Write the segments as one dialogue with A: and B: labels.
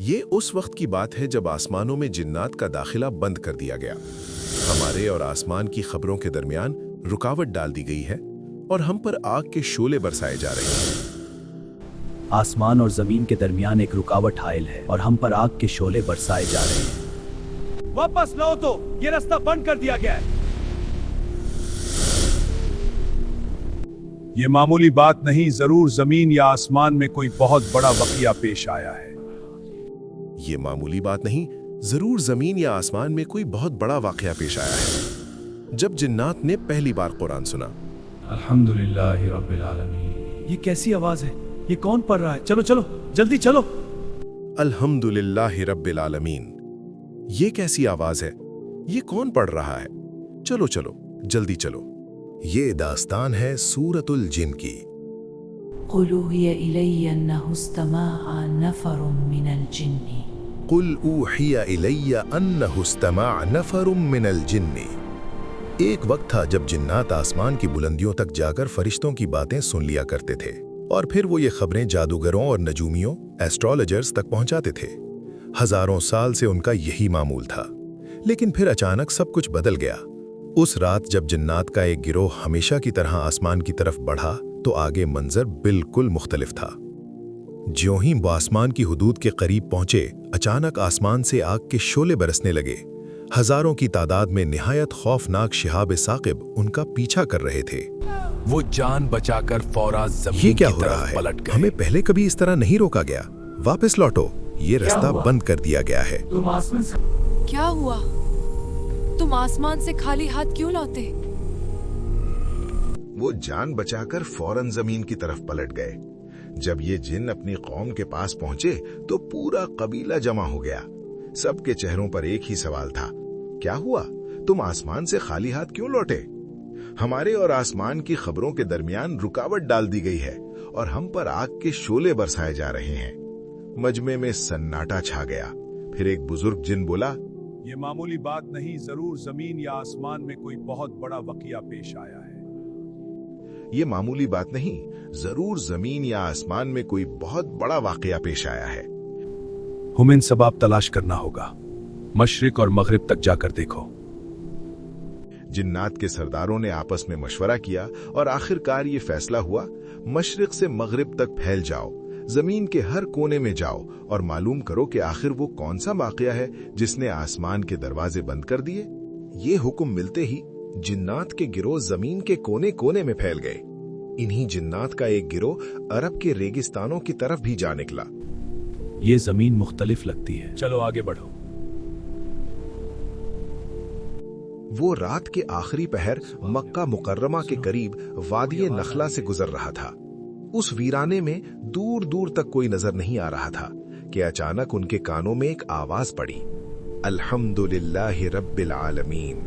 A: یہ اس وقت کی بات ہے جب آسمانوں میں جنات کا داخلہ بند کر دیا گیا، ہمارے اور آسمان کی خبروں کے درمیان رکاوٹ ڈال دی گئی ہے اور ہم پر آگ کے شعلے برسائے جا رہے ہیں۔
B: آسمان اور زمین کے درمیان ایک رکاوٹ حائل ہے اور ہم پر آگ کے شعلے برسائے جا رہے ہیں۔
C: واپس لاؤ تو یہ راستہ بند کر دیا گیا ہے۔
D: یہ معمولی بات نہیں، ضرور زمین یا آسمان میں کوئی بہت بڑا واقعہ پیش آیا ہے۔
A: یہ معمولی بات نہیں، ضرور زمین یا آسمان میں کوئی بہت بڑا واقعہ پیش آیا ہے۔ جب جنات نے پہلی بار قرآن سنا،
C: الحمدللہ رب العالمین، یہ کیسی آواز ہے؟ یہ کون پڑھ رہا ہے؟ چلو چلو جلدی چلو۔
A: الحمدللہ رب العالمین، یہ کیسی آواز ہے؟ یہ کون پڑھ رہا ہے؟ چلو چلو جلدی چلو۔ یہ داستان ہے سورۃ الجن کی۔
E: قل اوحی الی انہ استمع نفر من الجن
A: قل اوحی الی انہ استمع نفر من الجن۔ ایک وقت تھا جب جنات آسمان کی بلندیوں تک جا کر فرشتوں کی باتیں سن لیا کرتے تھے، اور پھر وہ یہ خبریں جادوگروں اور نجومیوں، ایسٹرولوجرز تک پہنچاتے تھے۔ ہزاروں سال سے ان کا یہی معمول تھا، لیکن پھر اچانک سب کچھ بدل گیا۔ اس رات جب جنات کا ایک گروہ ہمیشہ کی طرح آسمان کی طرف بڑھا تو آگے منظر بالکل مختلف تھا۔ جیوں ہی وہ آسمان کی حدود کے قریب پہنچے، اچانک آسمان سے آگ کے شعلے برسنے لگے۔ ہزاروں کی تعداد میں نہایت خوفناک شہاب ثاقب ان کا پیچھا کر رہے تھے۔
D: وہ جان بچا کر فوراً
A: یہ
D: زمین
A: کیا
D: کی
A: ہو رہا
D: طرف
A: ہے؟
D: پلٹ گئے۔
A: ہمیں پہلے کبھی اس طرح نہیں روکا گیا۔ واپس لوٹو، یہ رستہ بند کر دیا گیا ہے۔
F: کیا ہوا؟ تم آسمان سے خالی ہاتھ کیوں لوٹے؟
G: وہ جان بچا کر فوراً زمین کی طرف پلٹ گئے۔ جب یہ جن اپنی قوم کے پاس پہنچے تو پورا قبیلہ جمع ہو گیا۔ سب کے چہروں پر ایک ہی سوال تھا، کیا ہوا؟ تم آسمان سے خالی ہاتھ کیوں لوٹے؟ ہمارے اور آسمان کی خبروں کے درمیان رکاوٹ ڈال دی گئی ہے اور ہم پر آگ کے شعلے برسائے جا رہے ہیں۔ مجمع میں سناٹا چھا گیا۔ پھر ایک بزرگ جن بولا،
D: یہ معمولی بات نہیں، ضرور زمین یا آسمان میں کوئی بہت بڑا واقعہ پیش آیا ہے۔
G: یہ معمولی بات نہیں، ضرور زمین یا آسمان میں کوئی بہت بڑا واقعہ پیش آیا ہے۔
D: ہمیں سباب تلاش کرنا ہوگا، مشرق اور مغرب تک جا کر دیکھو۔
G: جنات کے سرداروں نے آپس میں مشورہ کیا اور آخر کار یہ فیصلہ ہوا، مشرق سے مغرب تک پھیل جاؤ، زمین کے ہر کونے میں جاؤ اور معلوم کرو کہ آخر وہ کون سا واقعہ ہے جس نے آسمان کے دروازے بند کر دیے۔ یہ حکم ملتے ہی جنات کے گروہ زمین کے کونے کونے میں پھیل گئے۔ انہی جنات کا ایک گروہ عرب کے ریگستانوں کی طرف بھی جا نکلا۔
B: یہ زمین مختلف لگتی ہے،
D: چلو آگے بڑھو۔
G: وہ رات کے آخری پہر مکہ مکرمہ کے قریب وادی نخلا سے گزر رہا تھا۔ اس ویرانے میں دور دور تک کوئی نظر نہیں آ رہا تھا کہ اچانک ان کے کانوں میں ایک آواز پڑی، الحمدللہ رب العالمین۔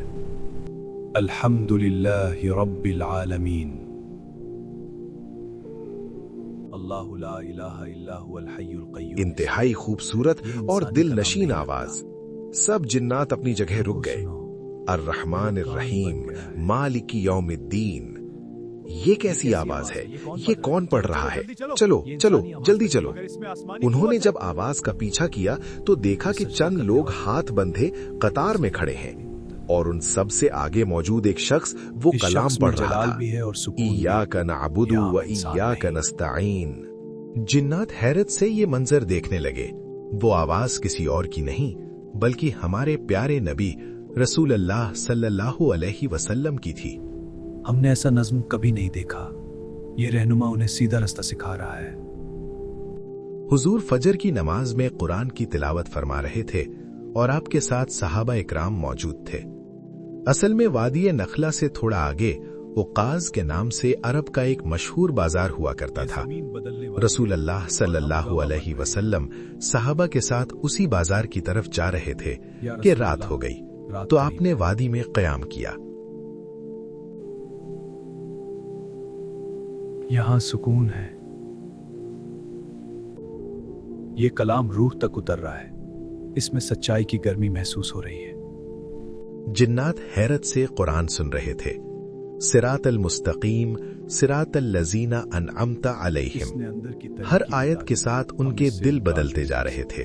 D: الحمدللہ رب العالمین۔
B: اللہ لا الہ الا هو الحی القیوم۔
G: انتہائی خوبصورت اور دل نشین آواز۔ سب جنات اپنی جگہ رک گئے۔ الرحمن الرحیم مالک یوم الدین۔ یہ کیسی آواز ہے؟ یہ کون پڑھ رہا ہے؟ چلو چلو جلدی چلو۔ انہوں نے جب آواز کا پیچھا کیا تو دیکھا کہ چند لوگ ہاتھ بندھے قطار میں کھڑے ہیں، اور ان سب سے آگے موجود ایک شخص وہ کلام پڑھ رہا تھا، ایاک نعبد و ایاک نستعین۔ جنات حیرت سے یہ منظر دیکھنے لگے۔ وہ آواز کسی اور کی نہیں بلکہ ہمارے پیارے نبی رسول اللہ صلی اللہ علیہ وسلم کی تھی۔
B: ہم نے ایسا نظم کبھی نہیں دیکھا۔ یہ رہنما انہیں سیدھا رستہ سکھا رہا ہے۔
G: حضور فجر کی نماز میں قرآن کی تلاوت فرما رہے تھے اور آپ کے ساتھ صحابہ اکرام موجود تھے۔ اصل میں وادی نخلا سے تھوڑا آگے عقاز کے نام سے عرب کا ایک مشہور بازار ہوا کرتا تھا۔ رسول اللہ صلی اللہ علیہ وسلم صحابہ کے ساتھ اسی بازار کی طرف جا رہے تھے کہ رات ہو گئی تو آپ نے وادی میں قیام کیا۔
B: یہاں سکون ہے۔ یہ کلام روح تک اتر رہا ہے، اس میں سچائی کی گرمی محسوس ہو رہی ہے۔
G: جنات حیرت سے قرآن سن رہے تھے، صراط المستقیم صراط الذین انعمت علیہم۔ ہر آیت کے ساتھ ان کے دل بدلتے جا رہے تھے۔